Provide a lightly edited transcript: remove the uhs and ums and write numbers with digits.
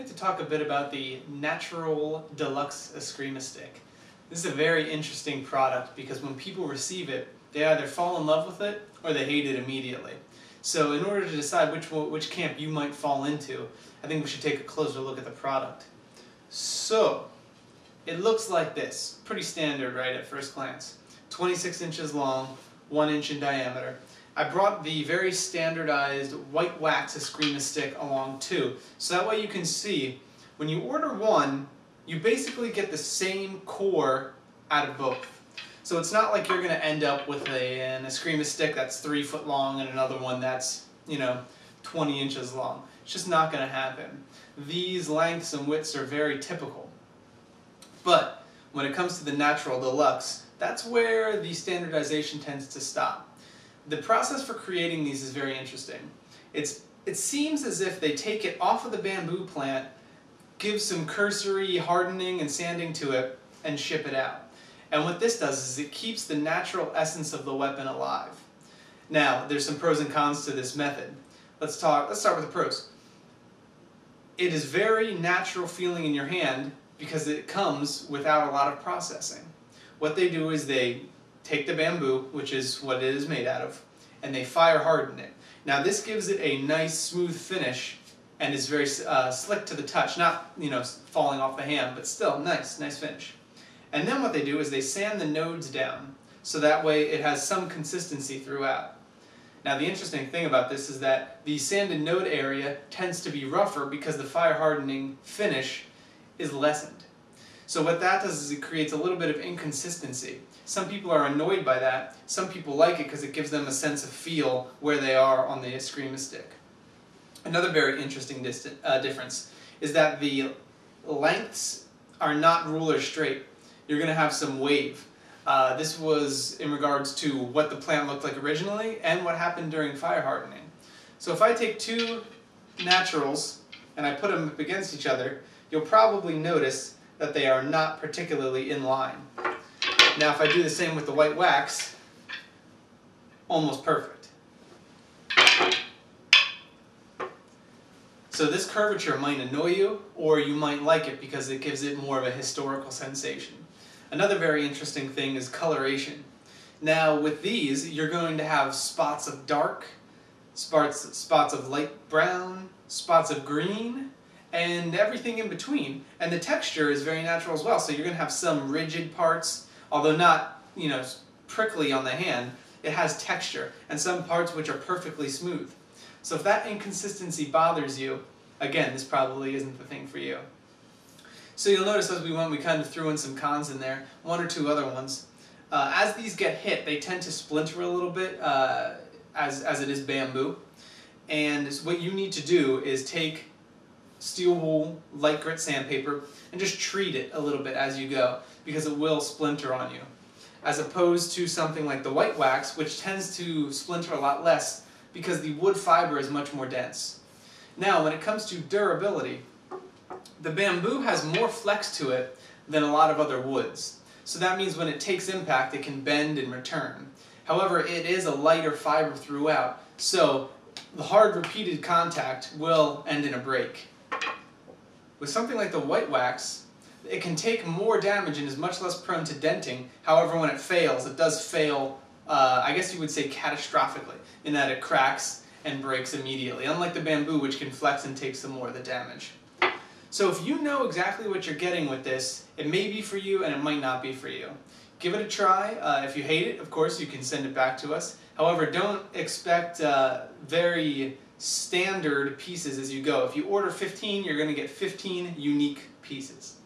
like to talk a bit about the natural deluxe Escrima stick. This is a very interesting product because when people receive it, they either fall in love with it or they hate it immediately. So in order to decide which camp you might fall into, I think we should take a closer look at the product. So, it looks like this. Pretty standard, right, at first glance. 26 inches long, 1 inch in diameter. I brought the very standardized white wax Escrima stick along too, so that way you can see, when you order one, you basically get the same core out of both. So it's not like you're going to end up with an Escrima stick that's 3 foot long and another one that's, 20 inches long. It's just not going to happen. These lengths and widths are very typical. But when it comes to the natural deluxe, that's where the standardization tends to stop. The process for creating these is very interesting. It seems as if they take it off of the bamboo plant, give some cursory hardening and sanding to it, and ship it out. And what this does is it keeps the natural essence of the weapon alive. Now, there's some pros and cons to this method. Let's start with the pros. It is very natural feeling in your hand because it comes without a lot of processing. What they do is they take the bamboo, which is what it is made out of, and they fire harden it. Now this gives it a nice smooth finish and is very slick to the touch, not falling off the hand, but still nice finish. And then what they do is they sand the nodes down, so that way it has some consistency throughout. Now the interesting thing about this is that the sanded node area tends to be rougher because the fire hardening finish is lessened. So what that does is it creates a little bit of inconsistency. Some people are annoyed by that, some people like it because it gives them a sense of feel where they are on the Escrima stick. Another very interesting difference is that the lengths are not ruler straight. You're going to have some wave. This was in regards to what the plant looked like originally and what happened during fire hardening. So if I take two naturals and I put them up against each other, you'll probably notice that they are not particularly in line. Now if I do the same with the white wax, almost perfect. So this curvature might annoy you, or you might like it because it gives it more of a historical sensation. Another very interesting thing is coloration. Now with these, you're going to have spots of dark, spots of light brown, spots of green, and everything in between. And the texture is very natural as well, so you're going to have some rigid parts, although not, prickly on the hand. It has texture, and some parts which are perfectly smooth. So if that inconsistency bothers you, again, this probably isn't the thing for you. So you'll notice as we went, we kind of threw in some cons in there, one or two other ones. As these get hit, they tend to splinter a little bit, as it is bamboo. And what you need to do is take steel wool, light grit sandpaper, and just treat it a little bit as you go, because it will splinter on you. As opposed to something like the white wax, which tends to splinter a lot less because the wood fiber is much more dense. Now, when it comes to durability, the bamboo has more flex to it than a lot of other woods. So that means when it takes impact, it can bend and return. However, it is a lighter fiber throughout, so the hard repeated contact will end in a break. With something like the white wax, it can take more damage and is much less prone to denting. However, when it fails, it does fail, I guess you would say catastrophically, in that it cracks and breaks immediately, unlike the bamboo, which can flex and take some more of the damage. So if you know exactly what you're getting with this, it may be for you and it might not be for you. Give it a try. If you hate it, of course, you can send it back to us. However, don't expect very standard pieces as you go. If you order 15, you're going to get 15 unique pieces.